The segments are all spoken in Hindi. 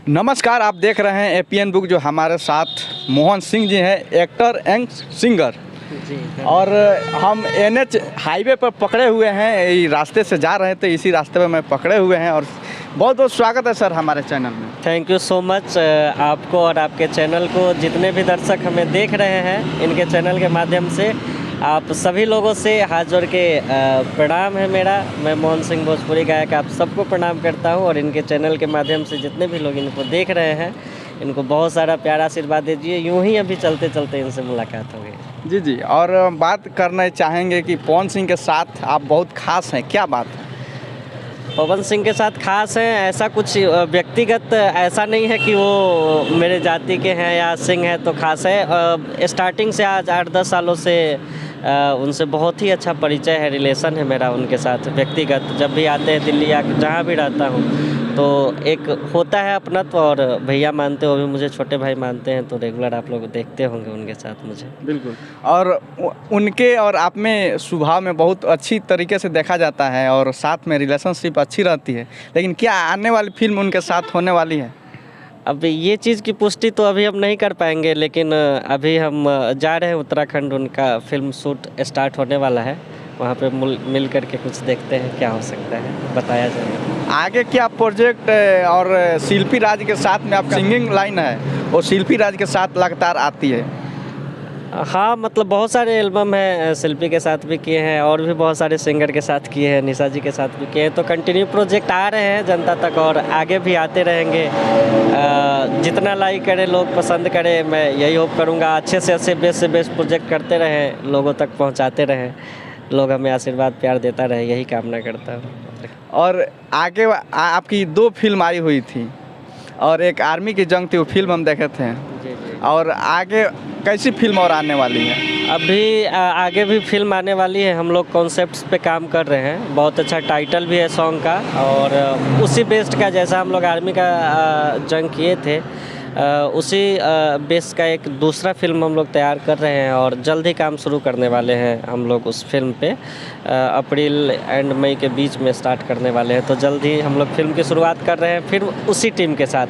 नमस्कार, आप देख रहे हैं एपीएन बुक। जो हमारे साथ मोहन सिंह जी हैं, एक्टर एंड सिंगर जी। और हम एनएच हाईवे पर पकड़े हुए हैं। ये रास्ते से जा रहे थे, इसी रास्ते पर मैं पकड़े हुए हैं और बहुत बहुत स्वागत है सर हमारे चैनल में। थैंक यू सो मच आपको और आपके चैनल को। जितने भी दर्शक हमें देख रहे हैं इनके चैनल के माध्यम से आप सभी लोगों से हाथ जोड़ के प्रणाम है मेरा। मैं मोहन सिंह भोजपुरी गायक आप सबको प्रणाम करता हूं और इनके चैनल के माध्यम से जितने भी लोग इनको देख रहे हैं इनको बहुत सारा प्यार आशीर्वाद दीजिए। यूं ही अभी चलते चलते इनसे मुलाकात हो गई। जी जी, और बात करना चाहेंगे कि पवन सिंह के साथ आप बहुत खास हैं, क्या बात है? पवन सिंह के साथ खास हैं ऐसा कुछ व्यक्तिगत ऐसा नहीं है कि वो मेरे जाति के हैं या सिंह है तो खास है। स्टार्टिंग से आज 8-10 सालों से उनसे बहुत ही अच्छा परिचय है, रिलेशन है मेरा उनके साथ व्यक्तिगत। जब भी आते हैं दिल्ली या जहाँ भी रहता हूँ तो एक होता है अपनत्व। और भैया मानते हो भी मुझे, छोटे भाई मानते हैं, तो रेगुलर आप लोग देखते होंगे उनके साथ मुझे। बिल्कुल। और उनके और आप में स्वभाव में बहुत अच्छी तरीके से देखा जाता है और साथ में रिलेशनशिप अच्छी रहती है। लेकिन क्या आने वाली फिल्म उनके साथ होने वाली है? अब ये चीज़ की पुष्टि तो अभी हम नहीं कर पाएंगे, लेकिन अभी हम जा रहे हैं उत्तराखंड। उनका फिल्म शूट स्टार्ट होने वाला है, वहाँ पे मिल करके कुछ देखते हैं क्या हो सकता है, बताया जाएगा। आगे क्या प्रोजेक्ट और शिल्पी राज के साथ में आप सिंगिंग लाइन है और शिल्पी राज के साथ लगातार आती है? हाँ, मतलब बहुत सारे एल्बम हैं, शिल्पी के साथ भी किए हैं और भी बहुत सारे सिंगर के साथ किए हैं, निशा जी के साथ भी किए हैं। तो कंटिन्यू प्रोजेक्ट आ रहे हैं जनता तक और आगे भी आते रहेंगे। जितना लाइक करें, लोग पसंद करें, मैं यही होप करूँगा। अच्छे से बेस्ट प्रोजेक्ट करते रहें, लोगों तक पहुँचाते रहें, लोग हमें आशीर्वाद प्यार देता रहे, यही कामना करता हूँ। और आगे आपकी 2 फिल्म आई हुई थी और एक आर्मी की जंग थी, वो फिल्म हम देखे थे। जी। और आगे कैसी फिल्म और आने वाली है? अभी आगे भी फिल्म आने वाली है। हम लोग कॉन्सेप्ट्स पे काम कर रहे हैं। बहुत अच्छा टाइटल भी है सॉन्ग का और उसी बेस्ड का, जैसा हम लोग आर्मी का जंग किए थे उसी बेस का एक दूसरा फिल्म हम लोग तैयार कर रहे हैं और जल्द ही काम शुरू करने वाले हैं हम लोग उस फिल्म पे। अप्रैल एंड मई के बीच में स्टार्ट करने वाले हैं, तो जल्द ही हम लोग फिल्म की शुरुआत कर रहे हैं। फिर उसी टीम के साथ,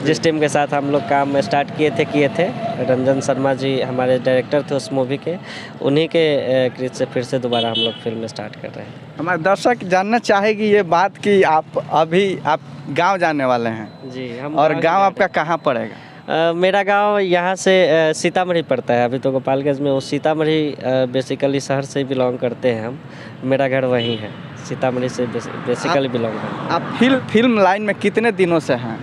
जिस टीम के साथ हम लोग काम स्टार्ट किए थे, रंजन शर्मा जी हमारे डायरेक्टर थे उस मूवी के, उन्हीं के क्रेडिट से फिर से दोबारा हम लोग फिल्म स्टार्ट कर रहे हैं। हमारे दर्शक जानना चाहेगी ये बात कि आप गांव जाने वाले हैं। जी, हम। और गांव आपका कहाँ पड़ेगा? मेरा गांव यहाँ से सीतामढ़ी पड़ता है। अभी तो गोपालगंज में, वो सीतामढ़ी बेसिकली शहर से बिलोंग करते हैं हम। मेरा घर वहीं है, सीतामढ़ी से बेसिकली बिलोंग करते हैं। आप फिल्म लाइन में कितने दिनों से हैं?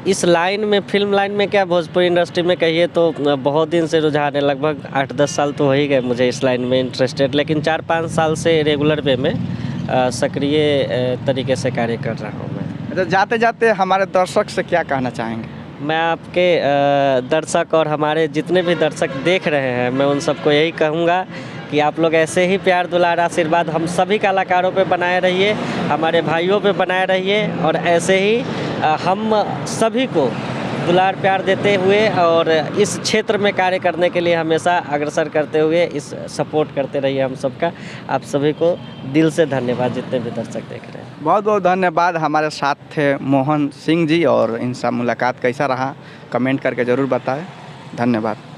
इस लाइन में, फिल्म लाइन में क्या, भोजपुरी इंडस्ट्री में कहिए तो बहुत दिन से रुझान है। लगभग 8-10 साल तो हो ही गए मुझे इस लाइन में इंटरेस्टेड, लेकिन 4-5 साल से रेगुलर वे में सक्रिय तरीके से कार्य कर रहा हूँ मैं। अच्छा, जाते जाते हमारे दर्शक से क्या कहना चाहेंगे? मैं आपके दर्शक और हमारे जितने भी दर्शक देख रहे हैं, मैं उन सबको यही कहूँगा कि आप लोग ऐसे ही प्यार दुलार आशीर्वाद हम सभी कलाकारों पे बनाए रहिए, हमारे भाइयों पे बनाए रहिए और ऐसे ही हम सभी को दुलार प्यार देते हुए और इस क्षेत्र में कार्य करने के लिए हमेशा अग्रसर करते हुए इस सपोर्ट करते रहिए हम सबका। आप सभी को दिल से धन्यवाद, जितने भी दर्शक देख रहे हैं। बहुत बहुत धन्यवाद। हमारे साथ थे मोहन सिंह जी और इनसे मुलाकात कैसा रहा कमेंट करके ज़रूर बताएं। धन्यवाद।